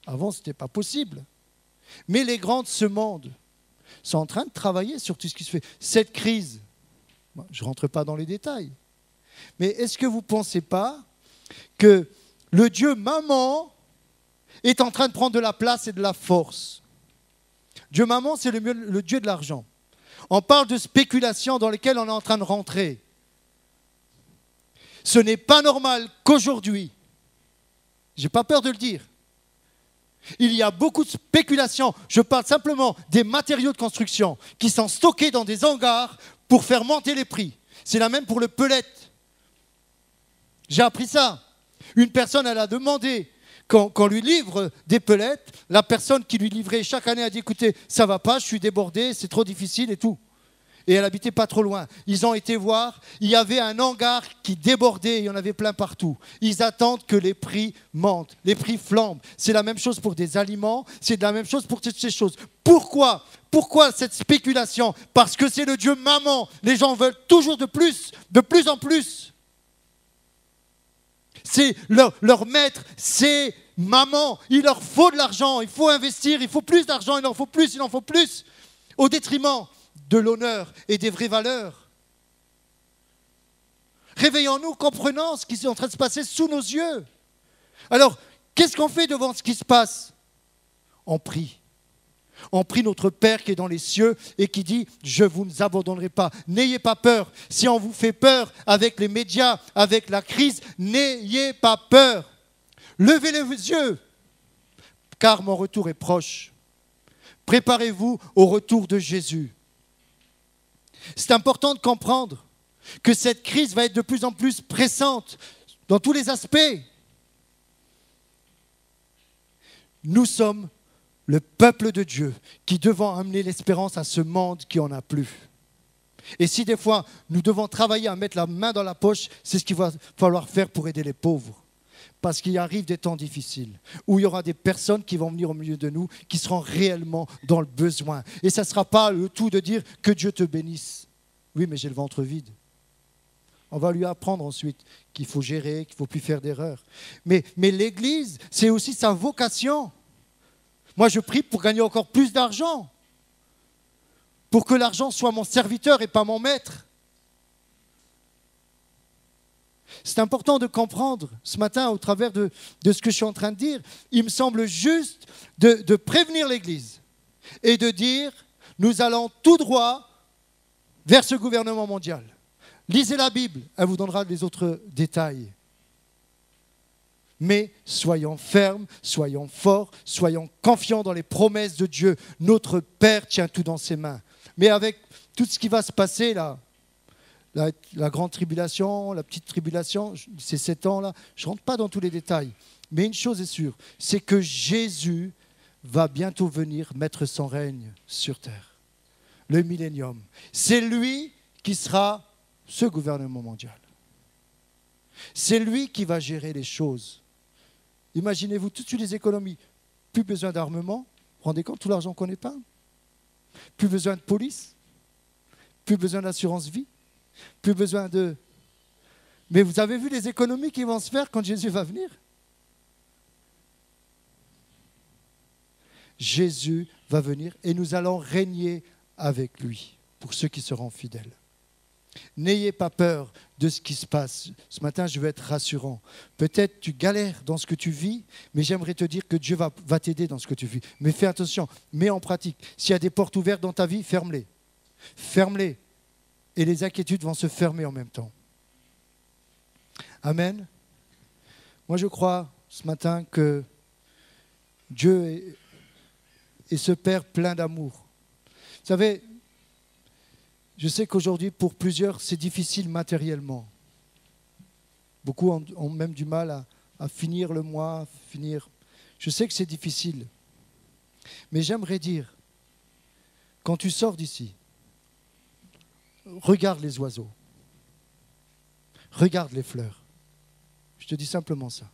Avant, ce n'était pas possible. Mais les grands de ce monde sont en train de travailler sur tout ce qui se fait. Cette crise, je ne rentre pas dans les détails, mais est-ce que vous ne pensez pas que le Dieu maman est en train de prendre de la place et de la force? Dieu maman, c'est le Dieu de l'argent. On parle de spéculation dans lesquelles on est en train de rentrer. Ce n'est pas normal qu'aujourd'hui, je n'ai pas peur de le dire, il y a beaucoup de spéculation. Je parle simplement des matériaux de construction qui sont stockés dans des hangars pour faire monter les prix. C'est la même pour le pellet. J'ai appris ça. Une personne, elle a demandé qu'on lui livre des pellets. La personne qui lui livrait chaque année a dit, écoutez, ça ne va pas, je suis débordé, c'est trop difficile et tout. Et elle habitait pas trop loin. Ils ont été voir, il y avait un hangar qui débordait, il y en avait plein partout. Ils attendent que les prix montent, les prix flambent. C'est la même chose pour des aliments, c'est la même chose pour toutes ces choses. Pourquoi cette spéculation? Parce que c'est le Dieu maman. Les gens veulent toujours de plus en plus. C'est leur maître, c'est maman. Il leur faut de l'argent, il faut investir, il faut plus d'argent, il en faut plus, au détriment de l'honneur et des vraies valeurs. Réveillons-nous, comprenons ce qui est en train de se passer sous nos yeux. Alors, qu'est-ce qu'on fait devant ce qui se passe? On prie. On prie notre Père qui est dans les cieux et qui dit « Je ne vous abandonnerai pas, n'ayez pas peur. Si on vous fait peur avec les médias, avec la crise, n'ayez pas peur. Levez les yeux, car mon retour est proche. Préparez-vous au retour de Jésus. » C'est important de comprendre que cette crise va être de plus en plus pressante dans tous les aspects. Nous sommes le peuple de Dieu qui devons amener l'espérance à ce monde qui n'en a plus. Et si des fois nous devons travailler à mettre la main dans la poche, c'est ce qu'il va falloir faire pour aider les pauvres. Parce qu'il arrive des temps difficiles où il y aura des personnes qui vont venir au milieu de nous qui seront réellement dans le besoin. Et ça ne sera pas le tout de dire que Dieu te bénisse. Oui, mais j'ai le ventre vide. On va lui apprendre ensuite qu'il faut gérer, qu'il ne faut plus faire d'erreurs. Mais l'Église, c'est aussi sa vocation. Moi, je prie pour gagner encore plus d'argent. Pour que l'argent soit mon serviteur et pas mon maître. C'est important de comprendre ce matin au travers de ce que je suis en train de dire. Il me semble juste de prévenir l'Église et de dire nous allons tout droit vers ce gouvernement mondial. Lisez la Bible, elle vous donnera les autres détails. Mais soyons fermes, soyons forts, soyons confiants dans les promesses de Dieu. Notre Père tient tout dans ses mains. Mais avec tout ce qui va se passer là, la grande tribulation, la petite tribulation, ces 7 ans-là, je ne rentre pas dans tous les détails. Mais une chose est sûre, c'est que Jésus va bientôt venir mettre son règne sur terre. Le millénium. C'est lui qui sera ce gouvernement mondial. C'est lui qui va gérer les choses. Imaginez-vous tout de suite les économies. Plus besoin d'armement. Vous vous rendez compte tout l'argent qu'on épargne? Plus besoin de police. Plus besoin d'assurance vie. Plus besoin de... Mais vous avez vu les économies qui vont se faire quand Jésus va venir? Jésus va venir et nous allons régner avec lui pour ceux qui seront fidèles. N'ayez pas peur de ce qui se passe. Ce matin, je veux être rassurant. Peut-être tu galères dans ce que tu vis, mais j'aimerais te dire que Dieu va t'aider dans ce que tu vis. Mais fais attention, mets en pratique. S'il y a des portes ouvertes dans ta vie, ferme-les. Ferme-les. Et les inquiétudes vont se fermer en même temps. Amen. Moi, je crois ce matin que Dieu est ce Père plein d'amour. Vous savez, je sais qu'aujourd'hui, pour plusieurs, c'est difficile matériellement. Beaucoup ont même du mal à finir le mois, Je sais que c'est difficile. Mais j'aimerais dire, quand tu sors d'ici, regarde les oiseaux. Regarde les fleurs. Je te dis simplement ça.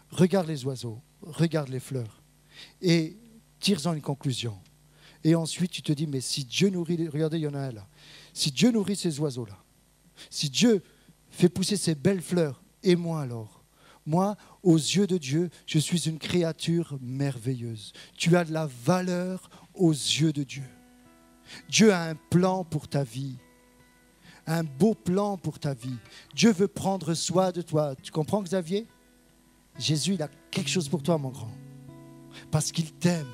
Regarde les oiseaux, regarde les fleurs. Et tire-en une conclusion. Et ensuite, tu te dis, mais si Dieu nourrit, regardez, il y en a un là. Si Dieu nourrit ces oiseaux-là, si Dieu fait pousser ces belles fleurs, et moi alors? Moi, aux yeux de Dieu, je suis une créature merveilleuse. Tu as de la valeur aux yeux de Dieu. Dieu a un plan pour ta vie. Un beau plan pour ta vie. Dieu veut prendre soin de toi. Tu comprends, Xavier? Jésus, il a quelque chose pour toi, mon grand. Parce qu'il t'aime.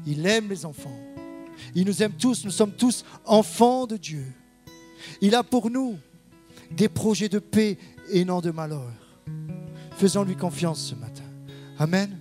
Il aime les enfants. Il nous aime tous. Nous sommes tous enfants de Dieu. Il a pour nous des projets de paix et non de malheur. Faisons-lui confiance ce matin. Amen.